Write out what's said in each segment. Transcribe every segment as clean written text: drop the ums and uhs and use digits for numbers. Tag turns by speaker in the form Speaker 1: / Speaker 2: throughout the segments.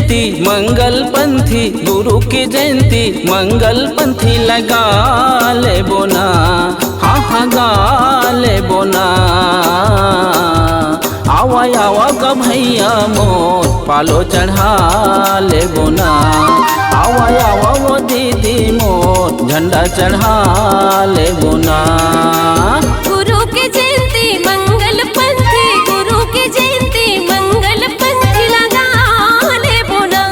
Speaker 1: जयंती मंगल पंथी, गुरु की जयंती मंगल पंथी लगा ले बोना, हाँ हाँ गा ले बोना। आवा आवा का भैया मोर पालो चढ़ा ले बोना, आवा आवा वो दीदी मोर झंडा चढ़ा ले बोना।
Speaker 2: गुरु की जयंती मंगल पंथी, गुरु की जयंती मंगल पंथी लगा ले बोना,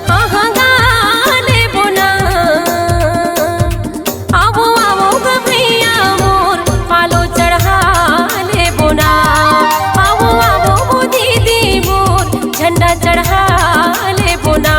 Speaker 2: हाँ हाँ गा ले बोना। आवो आवो गा भैया मोर पालो चढ़ा ले बोना, आवो आवो वो दीदी मोर झंडा चढ़ा ले बोना।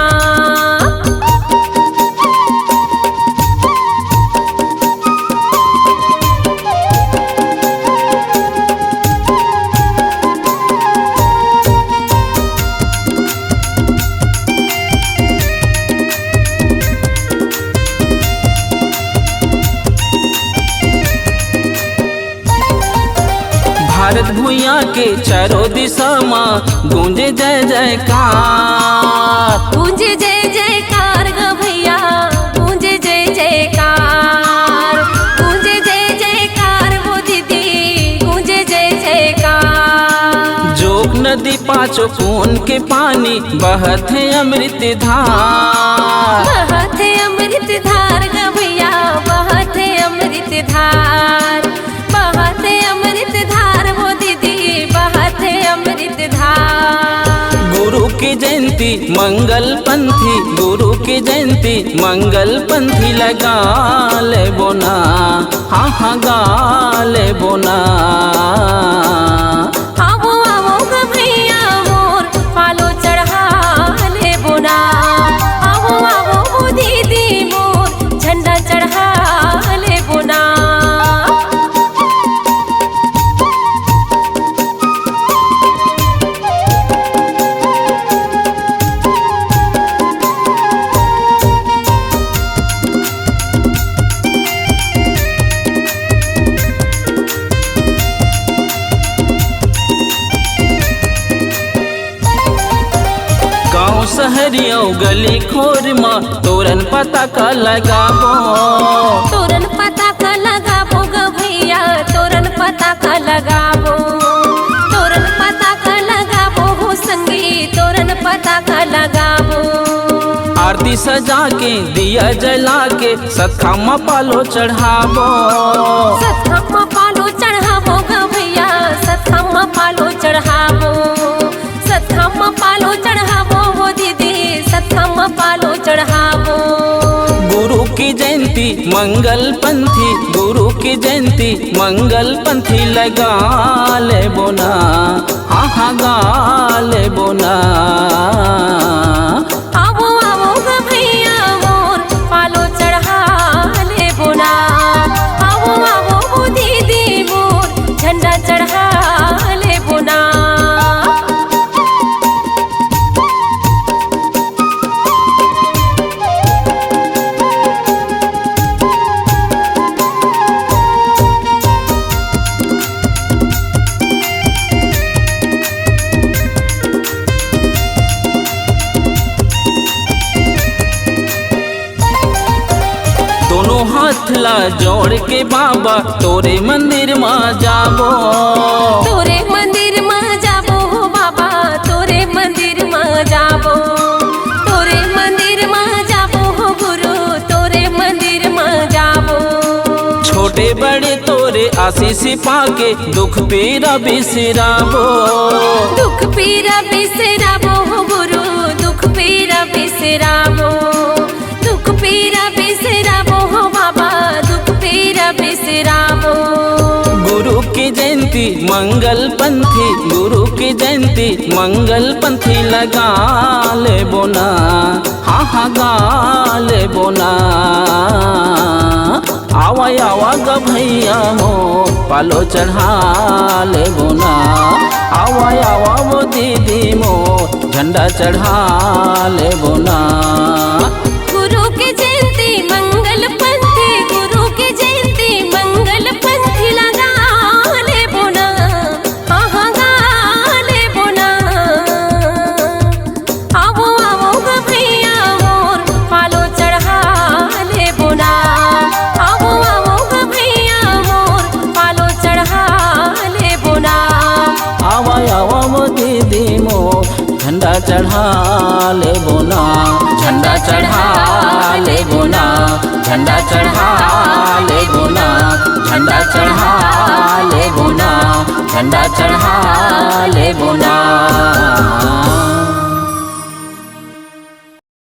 Speaker 1: भारत भूया के चारों दिशा में गूंजे जय जयकार,
Speaker 2: गूंजे जय जयकार गा भैया, गूंजे जय जयकार, गूंजे जय जयकार वो दीदी, गूंजे जय जयकार।
Speaker 1: जोग नदी पाँचों खून के पानी बहत है अमृत धार,
Speaker 2: बहत है अमृत धार गा भैया, बहत है अमृत धार, बहत है अमृत धार वो दीदी, बहत है अमृत धार।
Speaker 1: गुरु की जयंती मंगल पंथी, गुरु की जयंती मंगल पंथी लगा ले बोना, हाँ हाँ गा ले बोना।
Speaker 2: आवो आवो गा भैया मोर पालो चढ़ा ले बोना, आवो आवो वो दीदी मोर झंडा चढ़ा ले बोना।
Speaker 1: गाँव शहरियों गली खोर में तोरन पता का लगाबो,
Speaker 2: तोरन पता का लगाबो गा भैया, तोरन पता का लगाबो, तोरन पता का लगाबो हो संगी, तोरन पता का लगाबो।
Speaker 1: आरती सजा के दिया जला के सतखामा पालो चढ़ाबो,
Speaker 2: सतखामा पालो चढ़ाबो गा भैया, सतखामा पालो चढ़ाबो, सतखामा पालो चढ़ाबो वो दीदी, सतखामा पालो चढ़ाबो।
Speaker 1: गुरु की जयंती मंगल पंथी, गुरु की जयंती मंगल पंथी लगा ले बोना, हाँ हाँ गा ले बोना।
Speaker 2: आवो आवो गा भैया मोर पालो चढ़ा ले बोना, आवो आवो वो दीदी मोर झंडा चढ़ा ले बोना।
Speaker 1: दोनों हाथ ला जोड़ के बाबा तोरे मंदिर में जाबो,
Speaker 2: तोरे मंदिर में जाबो हो बाबा, तोरे मंदिर में जाबो, तोरे मंदिर में जाबो हो गुरु, तोरे मंदिर में जाबो।
Speaker 1: छोटे बड़े तोरे आशीष पाके दुख पीरा बिसराबो,
Speaker 2: दुख पीरा बिसराबो हो गुरु, दुख पीरा बिसराबो, दुख पीरा बिसराबो हो बाबा, दुख पीरा बिसराबो।
Speaker 1: गुरु की जयंती मंगल पंथी, गुरु की जयंती मंगल पंथी लगा ले बोना, हाँ हाँ गा ले बोना। आवा आवा गा भैया मोर पालो चढ़ा ले बोना, आवा आवा वो दीदी मोर झंडा चढ़ा ले बोना।
Speaker 2: गुरु की जयंती मंगल पंथी, गुरु की जयंती मंगल पंथी लगा ले बोना, हाँ हाँ गा ले बोना। आवो आवो
Speaker 1: चढ़ा ले बोना, झंडा चढ़ा ले बोना, झंडा चढ़ा ले बोना, झंडा चढ़ा ले बोना, झंडा चढ़ा ले बोना।